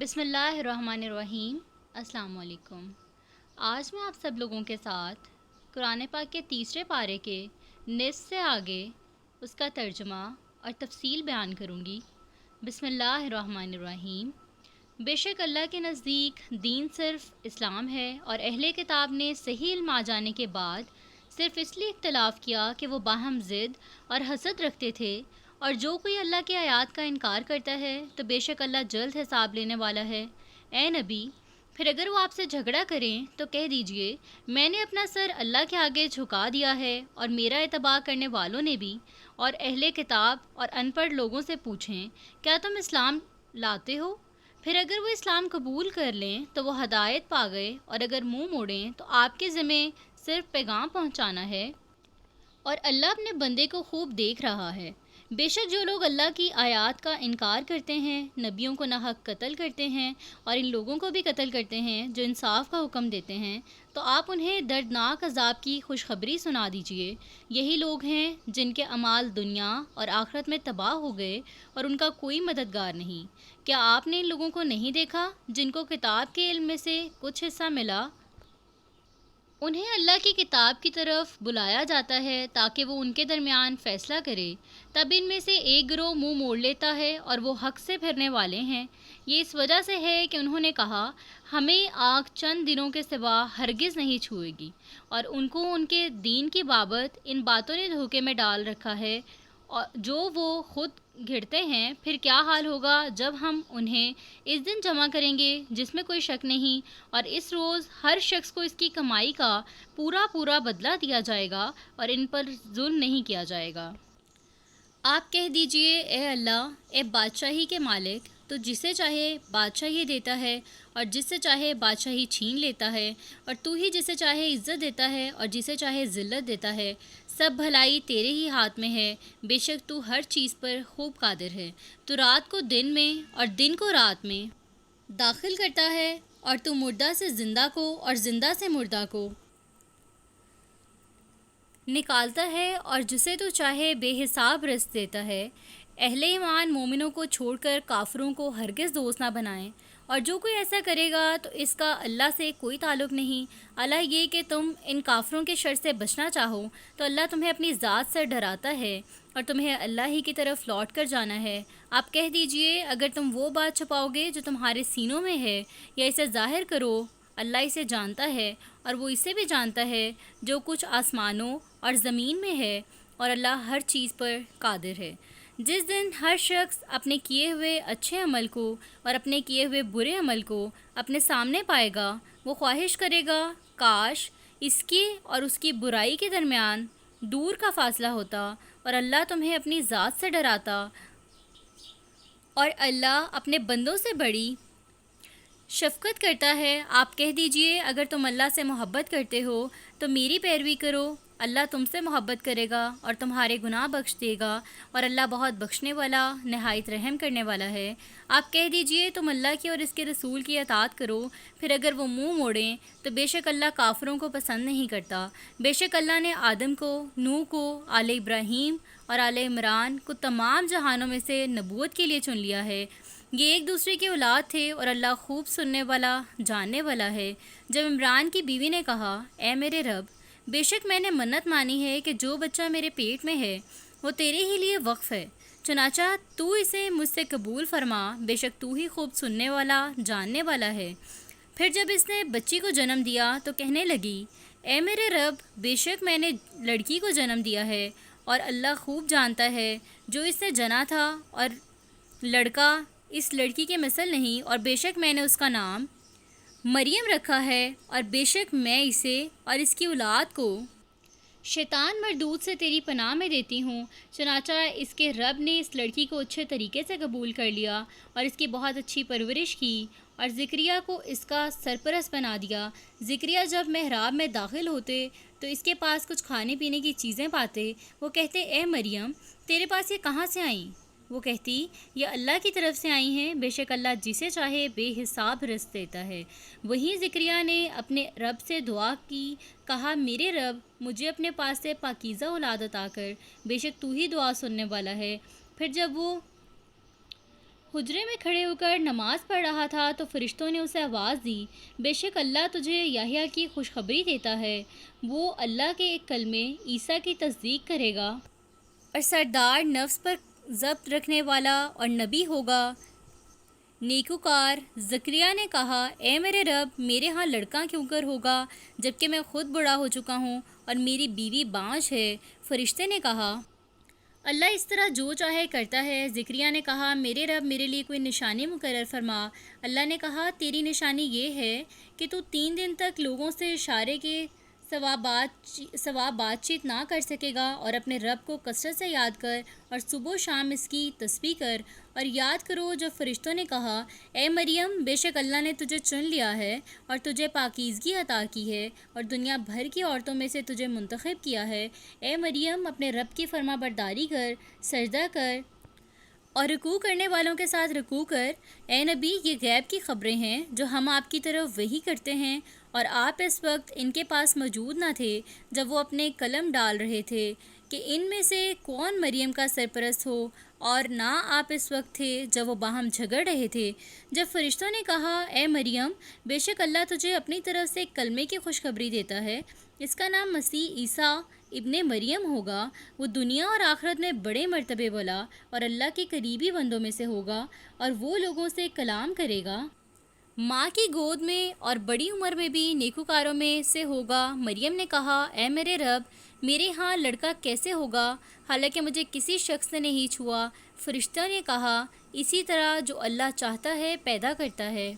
بسم اللہ الرحمن الرحیم۔ السلام علیکم۔ آج میں آپ سب لوگوں کے ساتھ قرآن پاک کے تیسرے پارے کے نصف سے آگے اس کا ترجمہ اور تفصیل بیان کروں گی۔ بسم اللہ الرحمن الرحیم۔ بے شک اللہ کے نزدیک دین صرف اسلام ہے، اور اہل کتاب نے صحیح علم آ جانے کے بعد صرف اس لیے اختلاف کیا کہ وہ باہم ضد اور حسد رکھتے تھے، اور جو کوئی اللہ کی آیات کا انکار کرتا ہے تو بے شک اللہ جلد حساب لینے والا ہے۔ اے نبی، پھر اگر وہ آپ سے جھگڑا کریں تو کہہ دیجئے میں نے اپنا سر اللہ کے آگے جھکا دیا ہے، اور میرا اتباع کرنے والوں نے بھی۔ اور اہل کتاب اور ان پڑھ لوگوں سے پوچھیں کیا تم اسلام لاتے ہو؟ پھر اگر وہ اسلام قبول کر لیں تو وہ ہدایت پا گئے، اور اگر منہ موڑیں تو آپ کے ذمہ صرف پیغام پہنچانا ہے، اور اللہ اپنے بندے کو خوب دیکھ رہا ہے۔ بے شک جو لوگ اللہ کی آیات کا انکار کرتے ہیں، نبیوں کو ناحق قتل کرتے ہیں، اور ان لوگوں کو بھی قتل کرتے ہیں جو انصاف کا حکم دیتے ہیں، تو آپ انہیں دردناک عذاب کی خوشخبری سنا دیجئے۔ یہی لوگ ہیں جن کے اعمال دنیا اور آخرت میں تباہ ہو گئے، اور ان کا کوئی مددگار نہیں۔ کیا آپ نے ان لوگوں کو نہیں دیکھا جن کو کتاب کے علم میں سے کچھ حصہ ملا؟ انہیں اللہ کی کتاب کی طرف بلایا جاتا ہے تاکہ وہ ان کے درمیان فیصلہ کرے، تب ان میں سے ایک گروہ منہ موڑ لیتا ہے اور وہ حق سے پھرنے والے ہیں۔ یہ اس وجہ سے ہے کہ انہوں نے کہا ہمیں آگ چند دنوں کے سوا ہرگز نہیں چھوئے گی، اور ان کو ان کے دین کی بابت ان باتوں نے دھوکے میں ڈال رکھا ہے اور جو وہ خود گھڑتے ہیں۔ پھر کیا حال ہوگا جب ہم انہیں اس دن جمع کریں گے جس میں کوئی شک نہیں، اور اس روز ہر شخص کو اس کی کمائی کا پورا پورا بدلہ دیا جائے گا، اور ان پر ظلم نہیں کیا جائے گا۔ آپ کہہ دیجئے اے اللہ، اے بادشاہی کے مالک، تو جسے چاہے بادشاہی دیتا ہے اور جس سے چاہے بادشاہی چھین لیتا ہے، اور تو ہی جسے چاہے عزت دیتا ہے اور جسے چاہے ذلت دیتا ہے۔ سب بھلائی تیرے ہی ہاتھ میں ہے، بے شک تو ہر چیز پر خوب قادر ہے۔ تو رات کو دن میں اور دن کو رات میں داخل کرتا ہے، اور تو مردہ سے زندہ کو اور زندہ سے مردہ کو نکالتا ہے، اور جسے تو چاہے بے حساب رزق دیتا ہے۔ اہل ایمان مومنوں کو چھوڑ کر کافروں کو ہرگز دوست نہ بنائیں، اور جو کوئی ایسا کرے گا تو اس کا اللہ سے کوئی تعلق نہیں۔ اللہ یہ کہ تم ان کافروں کے شر سے بچنا چاہو تو اللہ تمہیں اپنی ذات سے ڈراتا ہے، اور تمہیں اللہ ہی کی طرف لوٹ کر جانا ہے۔ آپ کہہ دیجئے اگر تم وہ بات چھپاؤ گے جو تمہارے سینوں میں ہے یا اسے ظاہر کرو، اللہ اسے جانتا ہے، اور وہ اسے بھی جانتا ہے جو کچھ آسمانوں اور زمین میں ہے، اور اللہ ہر چیز پر قادر ہے۔ جس دن ہر شخص اپنے کیے ہوئے اچھے عمل کو اور اپنے کیے ہوئے برے عمل کو اپنے سامنے پائے گا، وہ خواہش کرے گا کاش اس کی اور اس کی برائی کے درمیان دور کا فاصلہ ہوتا، اور اللہ تمہیں اپنی ذات سے ڈراتا، اور اللہ اپنے بندوں سے بڑی شفقت کرتا ہے۔ آپ کہہ دیجئے اگر تم اللہ سے محبت کرتے ہو تو میری پیروی کرو، اللہ تم سے محبت کرے گا اور تمہارے گناہ بخش دے گا، اور اللہ بہت بخشنے والا نہایت رحم کرنے والا ہے۔ آپ کہہ دیجئے تم اللہ کی اور اس کے رسول کی اطاعت کرو، پھر اگر وہ منہ موڑیں تو بے شک اللہ کافروں کو پسند نہیں کرتا۔ بے شک اللہ نے آدم کو، نوح کو، آل ابراہیم اور آل عمران کو تمام جہانوں میں سے نبوت کے لیے چن لیا ہے۔ یہ ایک دوسرے کی اولاد تھے، اور اللہ خوب سننے والا جاننے والا ہے۔ جب عمران کی بیوی نے کہا اے میرے رب، بے شک میں نے منت مانی ہے کہ جو بچہ میرے پیٹ میں ہے وہ تیرے ہی لیے وقف ہے، چنانچہ تو اسے مجھ سے قبول فرما، بے شک تو ہی خوب سننے والا جاننے والا ہے۔ پھر جب اس نے بچی کو جنم دیا تو کہنے لگی اے میرے رب، بے شک میں نے لڑکی کو جنم دیا ہے، اور اللہ خوب جانتا ہے جو اس نے جنا تھا، اور لڑکا اس لڑکی کے مثل نہیں، اور بے شک میں نے اس کا نام مریم رکھا ہے، اور بے شک میں اسے اور اس کی اولاد کو شیطان مردود سے تیری پناہ میں دیتی ہوں۔ چنانچہ اس کے رب نے اس لڑکی کو اچھے طریقے سے قبول کر لیا، اور اس کی بہت اچھی پرورش کی، اور زکریا کو اس کا سرپرست بنا دیا۔ زکریا جب محراب میں داخل ہوتے تو اس کے پاس کچھ کھانے پینے کی چیزیں پاتے۔ وہ کہتے اے مریم، تیرے پاس یہ کہاں سے آئیں؟ وہ کہتی یہ اللہ کی طرف سے آئی ہیں، بے شک اللہ جسے چاہے بے حساب رزق دیتا ہے۔ وہیں زکریا نے اپنے رب سے دعا کی، کہا میرے رب، مجھے اپنے پاس سے پاکیزہ اولاد عطا کر، بے شک تو ہی دعا سننے والا ہے۔ پھر جب وہ حجرے میں کھڑے ہو کر نماز پڑھ رہا تھا تو فرشتوں نے اسے آواز دی، بے شک اللہ تجھے یحییٰ کی خوشخبری دیتا ہے، وہ اللہ کے ایک کلمے عیسیٰ کی تصدیق کرے گا اور سردار نفس پر ضبط رکھنے والا اور نبی ہوگا۔ نیکوکار زکریا نے کہا، اے میرے رب، میرے ہاں لڑکا کیوں کر ہوگا جبکہ میں خود بوڑھا ہو چکا ہوں اور میری بیوی بانجھ ہے؟ فرشتے نے کہا، اللہ اس طرح جو چاہے کرتا ہے۔ زکریا نے کہا، میرے رب، میرے لیے کوئی نشانی مقرر فرما۔ اللہ نے کہا، تیری نشانی یہ ہے کہ تو 3 دن تک لوگوں سے اشارے کے سوا بات چیت نہ کر سکے گا، اور اپنے رب کو کثرت سے یاد کر اور صبح و شام اس کی تسبیح کر، اور یاد کرو جب فرشتوں نے کہا، اے مریم، بے شک اللہ نے تجھے چن لیا ہے اور تجھے پاکیزگی عطا کی ہے اور دنیا بھر کی عورتوں میں سے تجھے منتخب کیا ہے۔ اے مریم، اپنے رب کی فرما برداری کر، سجدہ کر اور رکوع کرنے والوں کے ساتھ رکوع کر۔ اے نبی، یہ غیب کی خبریں ہیں جو ہم آپ کی طرف وحی کرتے ہیں، اور آپ اس وقت ان کے پاس موجود نہ تھے جب وہ اپنے قلم ڈال رہے تھے کہ ان میں سے کون مریم کا سرپرست ہو، اور نہ آپ اس وقت تھے جب وہ باہم جھگڑ رہے تھے۔ جب فرشتوں نے کہا، اے مریم، بے شک اللہ تجھے اپنی طرف سے ایک کلمے کی خوشخبری دیتا ہے، اس کا نام مسیح عیسیٰ ابن مریم ہوگا، وہ دنیا اور آخرت میں بڑے مرتبے والا اور اللہ کے قریبی بندوں میں سے ہوگا، اور وہ لوگوں سے کلام کرے گا ماں کی گود میں، اور بڑی عمر میں بھی نیکوکاروں میں سے ہوگا۔ مریم نے کہا، اے میرے رب، میرے ہاں لڑکا کیسے ہوگا حالانکہ مجھے کسی شخص نے نہیں چھوا؟ فرشتہ نے کہا، اسی طرح جو اللہ چاہتا ہے پیدا کرتا ہے۔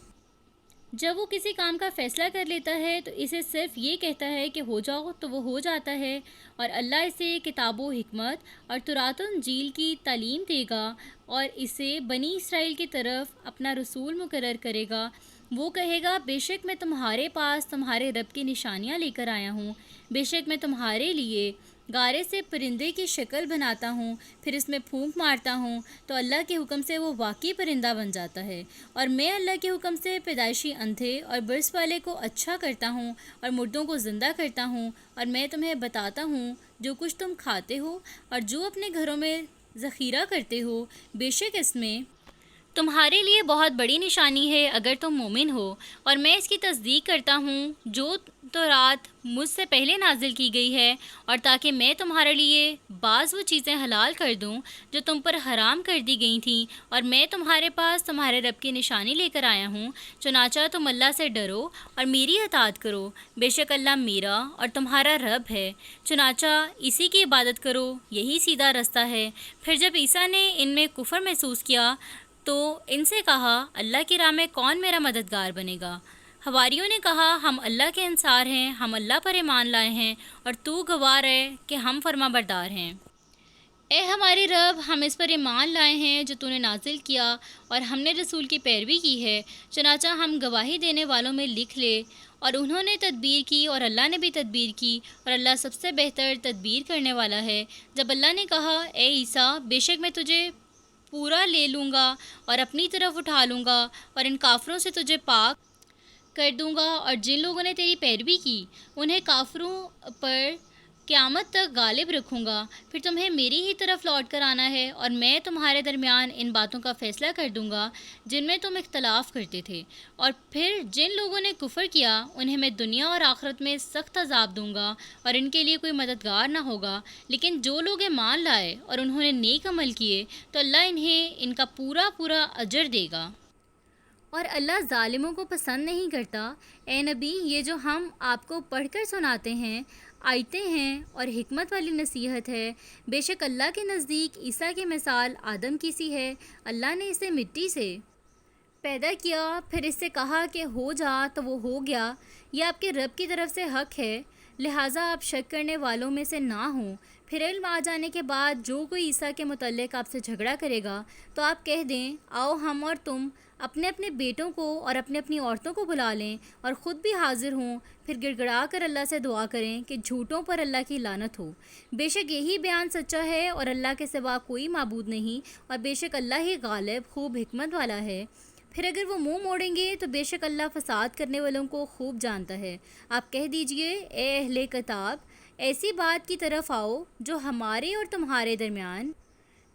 جب وہ کسی کام کا فیصلہ کر لیتا ہے تو اسے صرف یہ کہتا ہے کہ ہو جاؤ تو وہ ہو جاتا ہے، اور اللہ اسے کتاب و حکمت اور تورات و انجیل کی تعلیم دے گا اور اسے بنی اسرائیل کی طرف اپنا رسول مقرر کرے گا۔ وہ کہے گا، بے شک میں تمہارے پاس تمہارے رب کی نشانیاں لے کر آیا ہوں، بے شک میں تمہارے لیے گارے سے پرندے کی شکل بناتا ہوں، پھر اس میں پھونک مارتا ہوں تو اللہ کے حکم سے وہ واقعی پرندہ بن جاتا ہے، اور میں اللہ کے حکم سے پیدائشی اندھے اور برس والے کو اچھا کرتا ہوں اور مردوں کو زندہ کرتا ہوں، اور میں تمہیں بتاتا ہوں جو کچھ تم کھاتے ہو اور جو اپنے گھروں میں ذخیرہ کرتے ہو، بے شک اس میں تمہارے لیے بہت بڑی نشانی ہے اگر تم مومن ہو۔ اور میں اس کی تصدیق کرتا ہوں جو تورات مجھ سے پہلے نازل کی گئی ہے، اور تاکہ میں تمہارے لیے بعض وہ چیزیں حلال کر دوں جو تم پر حرام کر دی گئی تھیں، اور میں تمہارے پاس تمہارے رب کی نشانی لے کر آیا ہوں، چنانچہ تم اللہ سے ڈرو اور میری اطاعت کرو، بے شک اللہ میرا اور تمہارا رب ہے، چنانچہ اسی کی عبادت کرو، یہی سیدھا رستہ ہے۔ پھر جب عیسیٰ نے ان میں کفر محسوس کیا تو ان سے کہا، اللہ کی راہ میں کون میرا مددگار بنے گا؟ حواریوں نے کہا، ہم اللہ کے انصار ہیں، ہم اللہ پر ایمان لائے ہیں، اور تو گواہ ہے کہ ہم فرما بردار ہیں۔ اے ہمارے رب، ہم اس پر ایمان لائے ہیں جو تو نے نازل کیا، اور ہم نے رسول کی پیروی کی ہے، چنانچہ ہم گواہی دینے والوں میں لکھ لے۔ اور انہوں نے تدبیر کی اور اللہ نے بھی تدبیر کی، اور اللہ سب سے بہتر تدبیر کرنے والا ہے۔ جب اللہ نے کہا، اے عیسیٰ، بے شک میں تجھے پورا لے لوں گا اور اپنی طرف اٹھا لوں گا، اور ان کافروں سے تجھے پاک کر دوں گا، اور جن لوگوں نے تیری پیروی کی انہیں کافروں پر قیامت تک غالب رکھوں گا، پھر تمہیں میری ہی طرف لوٹ کر آنا ہے، اور میں تمہارے درمیان ان باتوں کا فیصلہ کر دوں گا جن میں تم اختلاف کرتے تھے، اور پھر جن لوگوں نے کفر کیا انہیں میں دنیا اور آخرت میں سخت عذاب دوں گا، اور ان کے لیے کوئی مددگار نہ ہوگا۔ لیکن جو لوگ ایمان لائے اور انہوں نے نیک عمل کیے تو اللہ انہیں ان کا پورا پورا اجر دے گا، اور اللہ ظالموں کو پسند نہیں کرتا۔ اے نبی، یہ جو ہم آپ کو پڑھ کر سناتے ہیں آیتیں ہیں اور حکمت والی نصیحت ہے۔ بے شک اللہ کے نزدیک عیسیٰ کی مثال آدم کی سی ہے، اللہ نے اسے مٹی سے پیدا کیا، پھر اس سے کہا کہ ہو جا تو وہ ہو گیا۔ یہ آپ کے رب کی طرف سے حق ہے، لہٰذا آپ شک کرنے والوں میں سے نہ ہوں۔ پھر علم آ جانے کے بعد جو کوئی عیسیٰ کے متعلق آپ سے جھگڑا کرے گا تو آپ کہہ دیں، آؤ ہم اور تم اپنے اپنے بیٹوں کو اور اپنی اپنی عورتوں کو بلا لیں اور خود بھی حاضر ہوں، پھر گڑ گڑا کر اللہ سے دعا کریں کہ جھوٹوں پر اللہ کی لعنت ہو۔ بے شک یہی بیان سچا ہے اور اللہ کے سوا کوئی معبود نہیں، اور بے شک اللہ ہی غالب خوب حکمت والا ہے۔ پھر اگر وہ منہ موڑیں گے تو بے شک اللہ فساد کرنے والوں کو خوب جانتا ہے۔ آپ کہہ دیجئے، اے اہل کتاب، ایسی بات کی طرف آؤ جو ہمارے اور تمہارے درمیان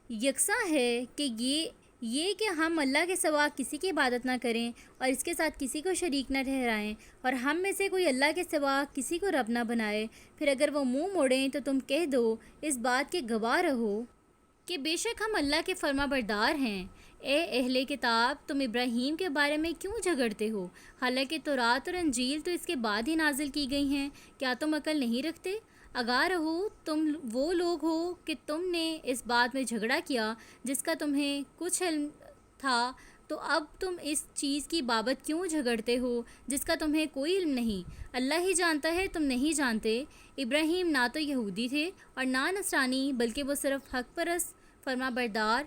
یکساں ہے کہ یہ کہ ہم اللہ کے سوا کسی کی عبادت نہ کریں اور اس کے ساتھ کسی کو شریک نہ ٹھہرائیں، اور ہم میں سے کوئی اللہ کے سوا کسی کو رب نہ بنائے، پھر اگر وہ منہ موڑیں تو تم کہہ دو، اس بات کے گواہ رہو کہ بے شک ہم اللہ کے فرما بردار ہیں۔ اے اہل کتاب، تم ابراہیم کے بارے میں کیوں جھگڑتے ہو؟ حالانکہ تورات اور انجیل تو اس کے بعد ہی نازل کی گئی ہیں، کیا تم عقل نہیں رکھتے؟ آگاہ رہو، تم وہ لوگ ہو کہ تم نے اس بات میں جھگڑا کیا جس کا تمہیں کچھ علم تھا، تو اب تم اس چیز کی بابت کیوں جھگڑتے ہو جس کا تمہیں کوئی علم نہیں؟ اللہ ہی جانتا ہے، تم نہیں جانتے۔ ابراہیم نہ تو یہودی تھے اور نہ نصرانی، بلکہ وہ صرف حق پرست فرما بردار،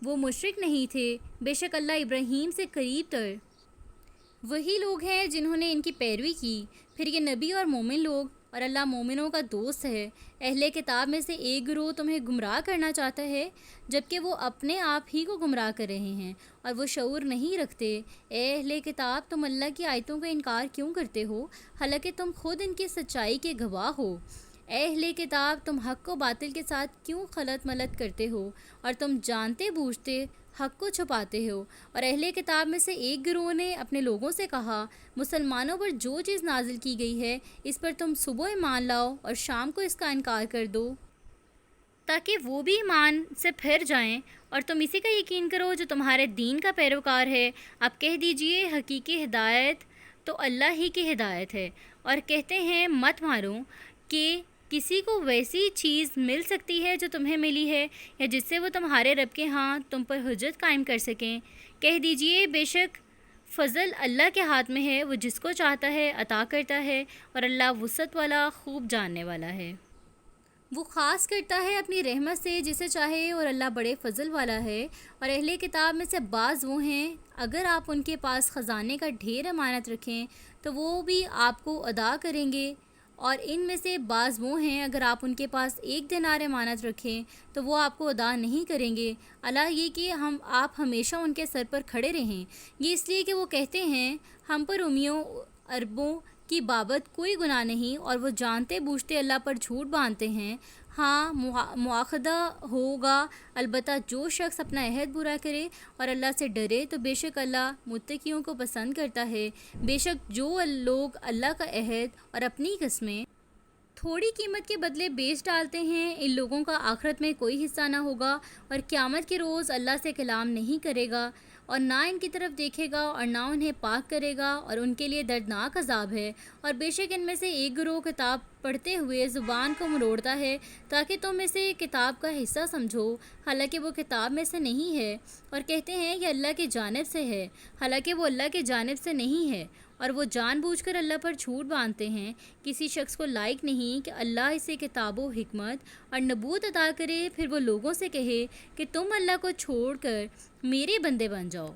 وہ مشرک نہیں تھے۔ بے شک اللہ ابراہیم سے قریب تر وہی لوگ ہیں جنہوں نے ان کی پیروی کی۔ پھر یہ نبی اور مومن لوگ، اور اللہ مومنوں کا دوست ہے۔ اہل کتاب میں سے ایک گروہ تمہیں گمراہ کرنا چاہتا ہے، جبکہ وہ اپنے آپ ہی کو گمراہ کر رہے ہیں اور وہ شعور نہیں رکھتے۔ اے اہل کتاب، تم اللہ کی آیتوں کا انکار کیوں کرتے ہو، حالانکہ تم خود ان کی سچائی کے گواہ ہو؟ اے اہل کتاب، تم حق کو باطل کے ساتھ کیوں خلط ملط کرتے ہو، اور تم جانتے بوجھتے حق کو چھپاتے ہو؟ اور اہل کتاب میں سے ایک گروہ نے اپنے لوگوں سے کہا، مسلمانوں پر جو چیز نازل کی گئی ہے اس پر تم صبح ایمان لاؤ اور شام کو اس کا انکار کر دو، تاکہ وہ بھی ایمان سے پھر جائیں، اور تم اسی کا یقین کرو جو تمہارے دین کا پیروکار ہے۔ اب کہہ دیجئے، حقیقی ہدایت تو اللہ ہی کی ہدایت ہے، اور کہتے ہیں مت مارو، کہ کسی کو ویسی چیز مل سکتی ہے جو تمہیں ملی ہے، یا جس سے وہ تمہارے رب کے ہاں تم پر حجت قائم کر سکیں۔ کہہ دیجئے، بے شک فضل اللہ کے ہاتھ میں ہے، وہ جس کو چاہتا ہے عطا کرتا ہے، اور اللہ وسعت والا، خوب جاننے والا ہے۔ وہ خاص کرتا ہے اپنی رحمت سے جسے چاہے، اور اللہ بڑے فضل والا ہے۔ اور اہل کتاب میں سے بعض وہ ہیں، اگر آپ ان کے پاس خزانے کا ڈھیر امانت رکھیں تو وہ بھی آپ کو ادا کریں گے، اور ان میں سے بعض وہ ہیں، اگر آپ ان کے پاس 1 دینار امانت رکھیں تو وہ آپ کو ادا نہیں کریں گے، اللہ یہ کہ آپ ہمیشہ ان کے سر پر کھڑے رہیں۔ یہ اس لیے کہ وہ کہتے ہیں، ہم پر امیوں عربوں کی بابت کوئی گناہ نہیں، اور وہ جانتے بوجھتے اللہ پر جھوٹ باندھتے ہیں۔ ہاں، مواخذہ ہوگا، البتہ جو شخص اپنا عہد پورا کرے اور اللہ سے ڈرے تو بے شک اللہ متقیوں کو پسند کرتا ہے۔ بے شک جو لوگ اللہ کا عہد اور اپنی قسمیں تھوڑی قیمت کے بدلے بیچ ڈالتے ہیں، ان لوگوں کا آخرت میں کوئی حصہ نہ ہوگا، اور قیامت کے روز اللہ سے کلام نہیں کرے گا، اور نہ ان کی طرف دیکھے گا، اور نہ انہیں پاک کرے گا، اور ان کے لیے دردناک عذاب ہے۔ اور بے شک ان میں سے ایک گروہ کتاب پڑھتے ہوئے زبان کو مروڑتا ہے تاکہ تم اسے کتاب کا حصہ سمجھو، حالانکہ وہ کتاب میں سے نہیں ہے، اور کہتے ہیں یہ اللہ کی جانب سے ہے، حالانکہ وہ اللہ کی جانب سے نہیں ہے، اور وہ جان بوجھ کر اللہ پر جھوٹ باندھتے ہیں۔ کسی شخص کو لائق نہیں کہ اللہ اسے کتاب و حکمت اور نبوت عطا کرے، پھر وہ لوگوں سے کہے کہ تم اللہ کو چھوڑ کر میرے بندے بن جاؤ،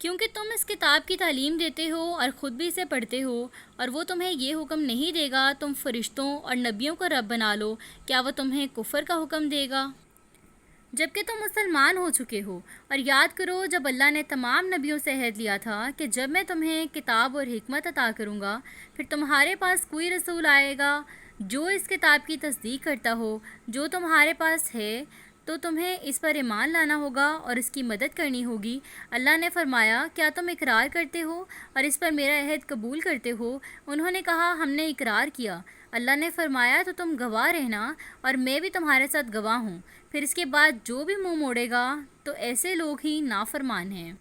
کیونکہ تم اس کتاب کی تعلیم دیتے ہو اور خود بھی اسے پڑھتے ہو، اور وہ تمہیں یہ حکم نہیں دے گا تم فرشتوں اور نبیوں کو رب بنا لو، کیا وہ تمہیں کفر کا حکم دے گا جبکہ تم مسلمان ہو چکے ہو؟ اور یاد کرو جب اللہ نے تمام نبیوں سے عہد لیا تھا کہ جب میں تمہیں کتاب اور حکمت عطا کروں گا، پھر تمہارے پاس کوئی رسول آئے گا جو اس کتاب کی تصدیق کرتا ہو جو تمہارے پاس ہے، تو تمہیں اس پر ایمان لانا ہوگا اور اس کی مدد کرنی ہوگی۔ اللہ نے فرمایا، کیا تم اقرار کرتے ہو اور اس پر میرا عہد قبول کرتے ہو؟ انہوں نے کہا، ہم نے اقرار کیا۔ اللہ نے فرمایا، تو تم گواہ رہنا، اور میں بھی تمہارے ساتھ گواہ ہوں۔ پھر اس کے بعد جو بھی منہ موڑے گا تو ایسے لوگ ہی نافرمان ہیں۔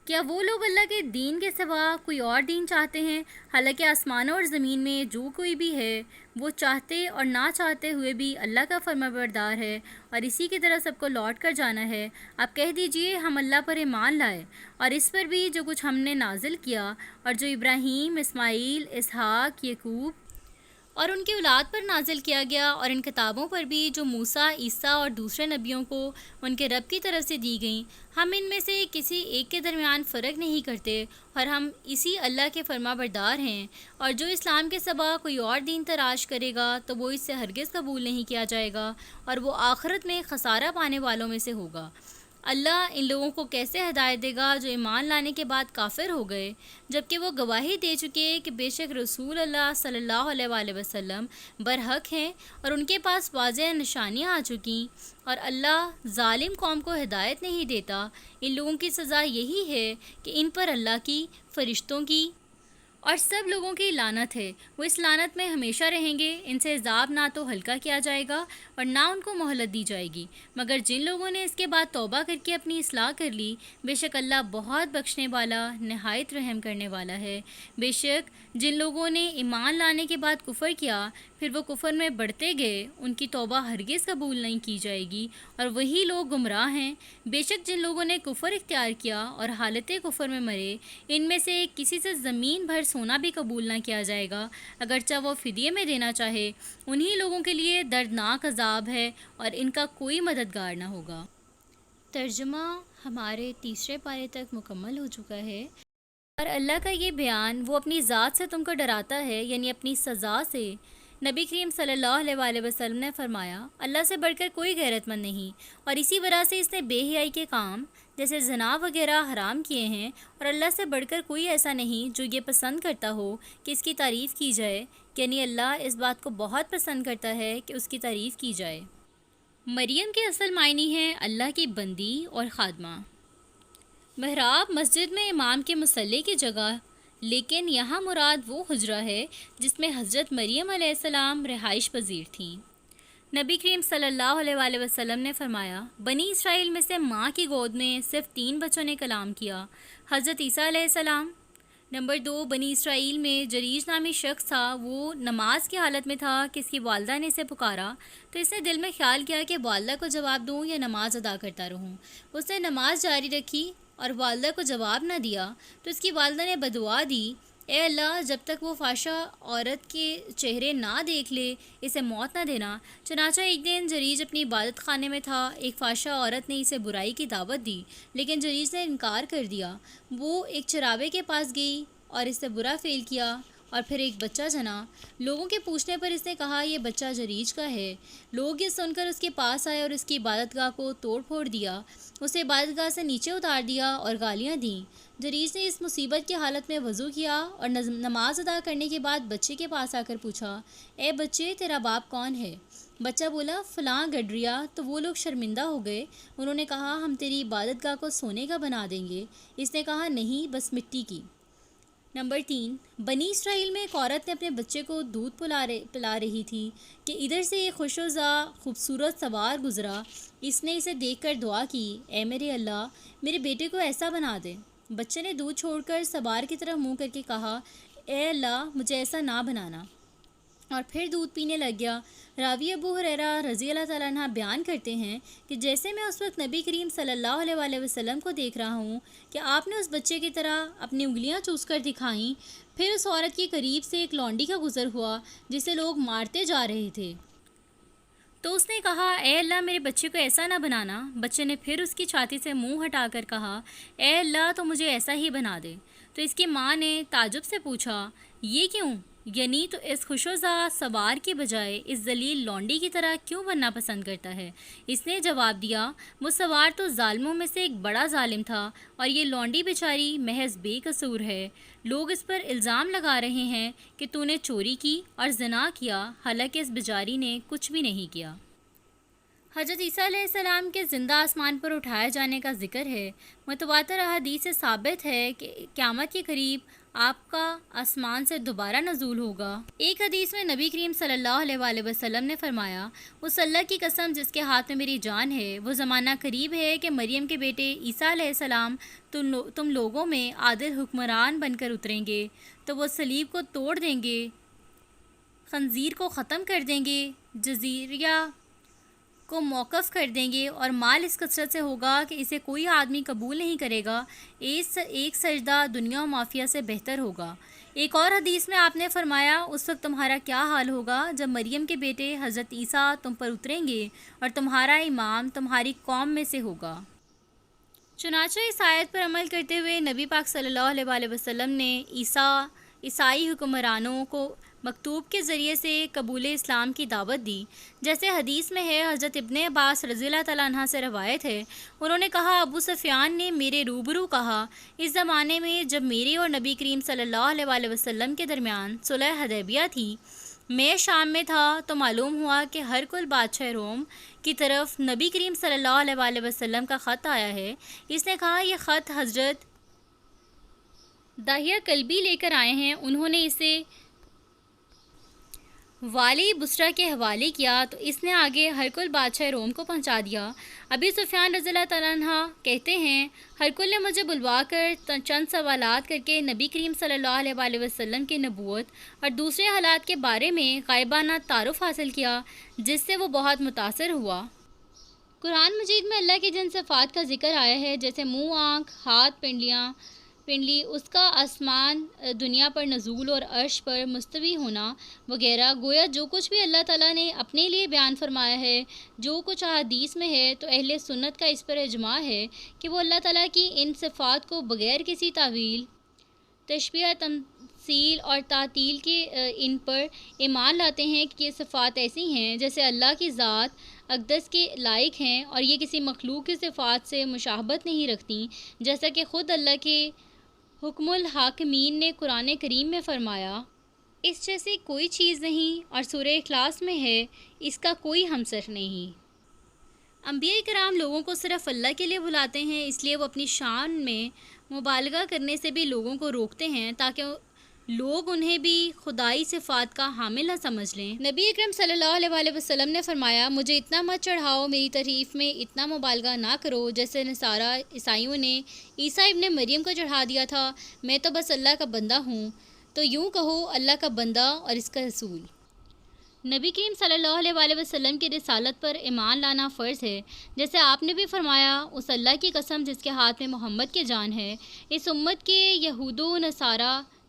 کیا وہ لوگ اللہ کے دین کے سوا کوئی اور دین چاہتے ہیں؟ حالانکہ آسمانوں اور زمین میں جو کوئی بھی ہے وہ چاہتے اور نہ چاہتے ہوئے بھی اللہ کا فرمانبردار ہے، اور اسی کی طرح سب کو لوٹ کر جانا ہے۔ اب کہہ دیجئے، ہم اللہ پر ایمان لائے اور اس پر بھی جو کچھ ہم نے نازل کیا، اور جو ابراہیم، اسماعیل، اسحاق، یعقوب اور ان کی اولاد پر نازل کیا گیا، اور ان کتابوں پر بھی جو موسیٰ، عیسیٰ اور دوسرے نبیوں کو ان کے رب کی طرف سے دی گئیں، ہم ان میں سے کسی ایک کے درمیان فرق نہیں کرتے، اور ہم اسی اللہ کے فرما بردار ہیں۔ اور جو اسلام کے سوا کوئی اور دین تلاش کرے گا تو وہ اس سے ہرگز قبول نہیں کیا جائے گا، اور وہ آخرت میں خسارہ پانے والوں میں سے ہوگا۔ اللہ ان لوگوں کو کیسے ہدایت دے گا جو ایمان لانے کے بعد کافر ہو گئے، جبکہ وہ گواہی دے چکے کہ بے شک رسول اللہ صلی اللہ علیہ وآلہ وسلم برحق ہیں اور ان کے پاس واضح نشانیاں آ چکیں، اور اللہ ظالم قوم کو ہدایت نہیں دیتا۔ ان لوگوں کی سزا یہی ہے کہ ان پر اللہ کی، فرشتوں کی اور سب لوگوں کی لعنت ہے، وہ اس لعنت میں ہمیشہ رہیں گے۔ ان سے عذاب نہ تو ہلکا کیا جائے گا اور نہ ان کو مہلت دی جائے گی، مگر جن لوگوں نے اس کے بعد توبہ کر کے اپنی اصلاح کر لی، بے شک اللہ بہت بخشنے والا، نہایت رحم کرنے والا ہے۔ بے شک جن لوگوں نے ایمان لانے کے بعد کفر کیا، پھر وہ کفر میں بڑھتے گئے، ان کی توبہ ہرگز قبول نہیں کی جائے گی، اور وہی لوگ گمراہ ہیں۔ بے شک جن لوگوں نے کفر اختیار کیا اور حالت کفر میں مرے، ان میں سے کسی سے زمین بھر سونا بھی قبول نہ کیا جائے گا، اگرچہ وہ فدیے میں دینا چاہے۔ انہی لوگوں کے لیے دردناک عذاب ہے اور ان کا کوئی مددگار نہ ہوگا۔ ترجمہ ہمارے تیسرے پارے تک مکمل ہو چکا ہے، اور اللہ کا یہ بیان وہ اپنی ذات سے تم کو ڈراتا ہے، یعنی اپنی سزا سے۔ نبی کریم صلی اللہ علیہ وآلہ وسلم نے فرمایا، اللہ سے بڑھ کر کوئی غیرت مند نہیں، اور اسی وجہ سے اس نے بے حیائی کے کام جیسے زنا وغیرہ حرام کیے ہیں، اور اللہ سے بڑھ کر کوئی ایسا نہیں جو یہ پسند کرتا ہو کہ اس کی تعریف کی جائے، یعنی اللہ اس بات کو بہت پسند کرتا ہے کہ اس کی تعریف کی جائے۔ مریم کے اصل معنی ہیں اللہ کی بندی اور خادمہ۔ محراب مسجد میں امام کے مصلی کی جگہ، لیکن یہاں مراد وہ حجرہ ہے جس میں حضرت مریم علیہ السلام رہائش پذیر تھیں۔ نبی کریم صلی اللہ علیہ وآلہ وسلم نے فرمایا، بنی اسرائیل میں سے ماں کی گود میں صرف 3 بچوں نے کلام کیا، حضرت عیسیٰ علیہ السلام۔ نمبر 2، بنی اسرائیل میں جریج نامی شخص تھا، وہ نماز کی حالت میں تھا کہ اس کی والدہ نے اسے پکارا، تو اس نے دل میں خیال کیا کہ والدہ کو جواب دوں یا نماز ادا کرتا رہوں۔ اس نے نماز جاری رکھی اور والدہ کو جواب نہ دیا، تو اس کی والدہ نے بدعا دی، اے اللہ، جب تک وہ فحشہ عورت کے چہرے نہ دیکھ لے اسے موت نہ دینا۔ چنانچہ ایک دن جریج اپنی عبادت خانے میں تھا، ایک فحشہ عورت نے اسے برائی کی دعوت دی، لیکن جریج نے انکار کر دیا۔ وہ ایک چراوے کے پاس گئی اور اس سے برا فعل کیا اور پھر ایک بچہ جنا۔ لوگوں کے پوچھنے پر اس نے کہا، یہ بچہ جریج کا ہے۔ لوگ یہ سن کر اس کے پاس آئے اور اس کی عبادت گاہ کو توڑ پھوڑ دیا، اسے عبادت گاہ سے نیچے اتار دیا اور گالیاں دیں۔ جریج نے اس مصیبت کی حالت میں وضو کیا اور نماز ادا کرنے کے بعد بچے کے پاس آ کر پوچھا، اے بچے، تیرا باپ کون ہے؟ بچہ بولا، فلاں گڈریا۔ تو وہ لوگ شرمندہ ہو گئے، انہوں نے کہا، ہم تیری عبادت گاہ کو سونے کا بنا دیں گے۔ اس نے کہا، نہیں، بس مٹی کی۔ نمبر 3، بنی اسرائیل میں ایک عورت نے اپنے بچے کو دودھ پلا رہی تھی کہ ادھر سے ایک خوش و زا خوبصورت سوار گزرا۔ اس نے اسے دیکھ کر دعا کی، اے میرے اللہ، میرے بیٹے کو ایسا بنا دے۔ بچے نے دودھ چھوڑ کر سوار کی طرف منہ کر کے کہا، اے اللہ، مجھے ایسا نہ بنانا، اور پھر دودھ پینے لگ گیا۔ راوی ابو ہریرہ رضی اللہ تعالیٰ عنہ بیان کرتے ہیں کہ جیسے میں اس وقت نبی کریم صلی اللہ علیہ وآلہ وسلم کو دیکھ رہا ہوں کہ آپ نے اس بچے کی طرح اپنی انگلیاں چوس کر دکھائیں، پھر اس عورت کے قریب سے ایک لونڈی کا گزر ہوا جسے لوگ مارتے جا رہے تھے، تو اس نے کہا، اے اللہ، میرے بچے کو ایسا نہ بنانا۔ بچے نے پھر اس کی چھاتی سے منہ ہٹا کر کہا، اے اللہ، تو مجھے ایسا ہی بنا دے۔ تو اس کی ماں نے تعجب سے پوچھا، یہ کیوں؟ یعنی تو اس خوشوزا سوار کی بجائے اس ذلیل لونڈی کی طرح کیوں بننا پسند کرتا ہے؟ اس نے جواب دیا، وہ سوار تو ظالموں میں سے ایک بڑا ظالم تھا، اور یہ لونڈی بیچاری محض بے قصور ہے۔ لوگ اس پر الزام لگا رہے ہیں کہ تو نے چوری کی اور زنا کیا، حالانکہ اس بیچاری نے کچھ بھی نہیں کیا۔ حضرت عیسیٰ علیہ السلام کے زندہ آسمان پر اٹھائے جانے کا ذکر ہے۔ متواتر احادیث سے ثابت ہے کہ قیامت کے قریب آپ کا آسمان سے دوبارہ نزول ہوگا۔ ایک حدیث میں نبی کریم صلی اللہ علیہ وآلہ وسلم نے فرمایا، اس اللہ کی قسم جس کے ہاتھ میں میری جان ہے، وہ زمانہ قریب ہے کہ مریم کے بیٹے عیسیٰ علیہ السلام تم لوگوں میں عادل حکمران بن کر اتریں گے، تو وہ صلیب کو توڑ دیں گے، خنزیر کو ختم کر دیں گے، جزیریہ کو موقف کر دیں گے، اور مال اس کثرت سے ہوگا کہ اسے کوئی آدمی قبول نہیں کرے گا، ایک سجدہ دنیا و مافیہ سے بہتر ہوگا۔ ایک اور حدیث میں آپ نے فرمایا، اس وقت تمہارا کیا حال ہوگا جب مریم کے بیٹے حضرت عیسیٰ تم پر اتریں گے اور تمہارا امام تمہاری قوم میں سے ہوگا۔ چنانچہ اس آیت پر عمل کرتے ہوئے نبی پاک صلی اللہ علیہ وآلہ وسلم نے عیسائی حکمرانوں کو مکتوب کے ذریعے سے قبول اسلام کی دعوت دی۔ جیسے حدیث میں ہے، حضرت ابن عباس رضی اللہ تعالیٰ عنہ سے روایت ہے، انہوں نے کہا، ابو سفیان نے میرے روبرو کہا، اس زمانے میں جب میرے اور نبی کریم صلی اللہ علیہ وآلہ وسلم کے درمیان صلح حدیبیہ تھی، میں شام میں تھا تو معلوم ہوا کہ ہرقل بادشاہ روم کی طرف نبی کریم صلی اللہ علیہ وآلہ وسلم کا خط آیا ہے۔ اس نے کہا، یہ خط حضرت داہیہ کلبی لے کر آئے ہیں۔ انہوں نے اسے والی بصرہ کے حوالے کیا تو اس نے آگے ہرقل بادشاہ روم کو پہنچا دیا۔ ابی سفیان رضی اللہ تعالیٰ عنہ کہتے ہیں، ہرقل نے مجھے بلوا کر چند سوالات کر کے نبی کریم صلی اللہ علیہ وآلہ وسلم کی نبوت اور دوسرے حالات کے بارے میں غائبانہ تعارف حاصل کیا، جس سے وہ بہت متاثر ہوا۔ قرآن مجید میں اللہ کی جن صفات کا ذکر آیا ہے، جیسے منہ، آنکھ، ہاتھ، پنڈلی، اس کا آسمان دنیا پر نزول اور عرش پر مستوی ہونا وغیرہ، گویا جو کچھ بھی اللہ تعالیٰ نے اپنے لیے بیان فرمایا ہے، جو کچھ احادیث میں ہے، تو اہل سنت کا اس پر اجماع ہے کہ وہ اللہ تعالیٰ کی ان صفات کو بغیر کسی تعویل، تشبیہ، تمثیل اور تعطیل کے ان پر ایمان لاتے ہیں کہ یہ صفات ایسی ہیں جیسے اللہ کی ذات اقدس کے لائق ہیں، اور یہ کسی مخلوق کی صفات سے مشابہت نہیں رکھتی، جیسا کہ خود اللہ کے حکم الحاکمین نے قرآن کریم میں فرمایا، اس جیسی کوئی چیز نہیں، اور سورہ اخلاص میں ہے، اس کا کوئی ہمسر نہیں۔ انبیاء کرام لوگوں کو صرف اللہ کے لیے بلاتے ہیں، اس لیے وہ اپنی شان میں مبالغہ کرنے سے بھی لوگوں کو روکتے ہیں تاکہ لوگ انہیں بھی خدائی صفات کا حامل نہ سمجھ لیں۔ نبی اکرم صلی اللہ علیہ وآلہ وسلم نے فرمایا، مجھے اتنا مت چڑھاؤ، میری تعریف میں اتنا مبالغہ نہ کرو جیسے نصارہ عیسائیوں نے عیسیٰ ابن مریم کو چڑھا دیا تھا، میں تو بس اللہ کا بندہ ہوں، تو یوں کہو اللہ کا بندہ اور اس کا رسول۔ نبی کریم صلی اللہ علیہ وآلہ وسلم کی رسالت پر ایمان لانا فرض ہے، جیسے آپ نے بھی فرمایا، اس اللہ کی قسم جس کے ہاتھ میں محمد کی جان ہے، اس امت کے یہود و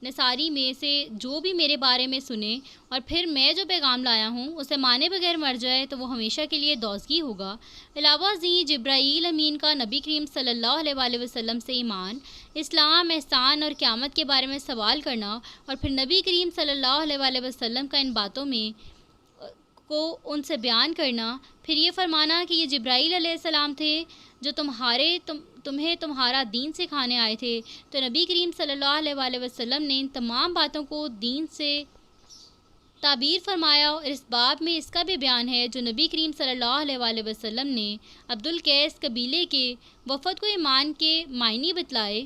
نصاری میں سے جو بھی میرے بارے میں سنے اور پھر میں جو پیغام لایا ہوں اسے مانے بغیر مر جائے تو وہ ہمیشہ کے لیے دوزخی ہوگا۔ علاوہ ازیں جبرائیل امین کا نبی کریم صلی اللہ علیہ وآلہ وسلم سے ایمان، اسلام، احسان اور قیامت کے بارے میں سوال کرنا، اور پھر نبی کریم صلی اللہ علیہ وآلہ وسلم کا ان باتوں میں کو ان سے بیان کرنا، پھر یہ فرمانا کہ یہ جبرائیل علیہ السلام تھے جو تمہیں تمہارا دین سکھانے آئے تھے، تو نبی کریم صلی اللہ علیہ وآلہ وسلم نے ان تمام باتوں کو دین سے تعبیر فرمایا، اور اس باب میں اس کا بھی بیان ہے جو نبی کریم صلی اللہ علیہ وآلہ وسلم نے عبدالقیس قبیلے کے وفد کو ایمان کے معنی بتلائے۔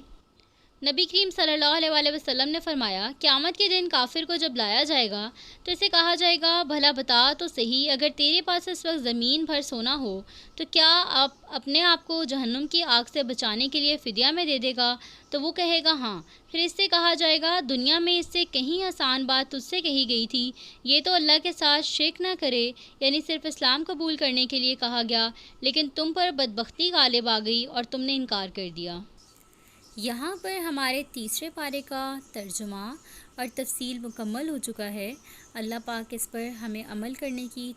نبی کریم صلی اللہ علیہ وآلہ وسلم نے فرمایا، قیامت کے دن کافر کو جب لایا جائے گا تو اسے کہا جائے گا، بھلا بتا تو صحیح، اگر تیرے پاس اس وقت زمین بھر سونا ہو تو کیا آپ اپنے آپ کو جہنم کی آگ سے بچانے کے لیے فدیہ میں دے دے گا؟ تو وہ کہے گا ہاں۔ پھر اس سے کہا جائے گا، دنیا میں اس سے کہیں آسان بات تجھ سے کہی گئی تھی، یہ تو اللہ کے ساتھ شرک نہ کرے، یعنی صرف اسلام قبول کرنے کے لیے کہا گیا، لیکن تم پر بدبختی غالب آ گئی اور تم نے انکار کر دیا۔ یہاں پر ہمارے تیسرے پارے کا ترجمہ اور تفصیل مکمل ہو چکا ہے۔ اللہ پاک اس پر ہمیں عمل کرنے کی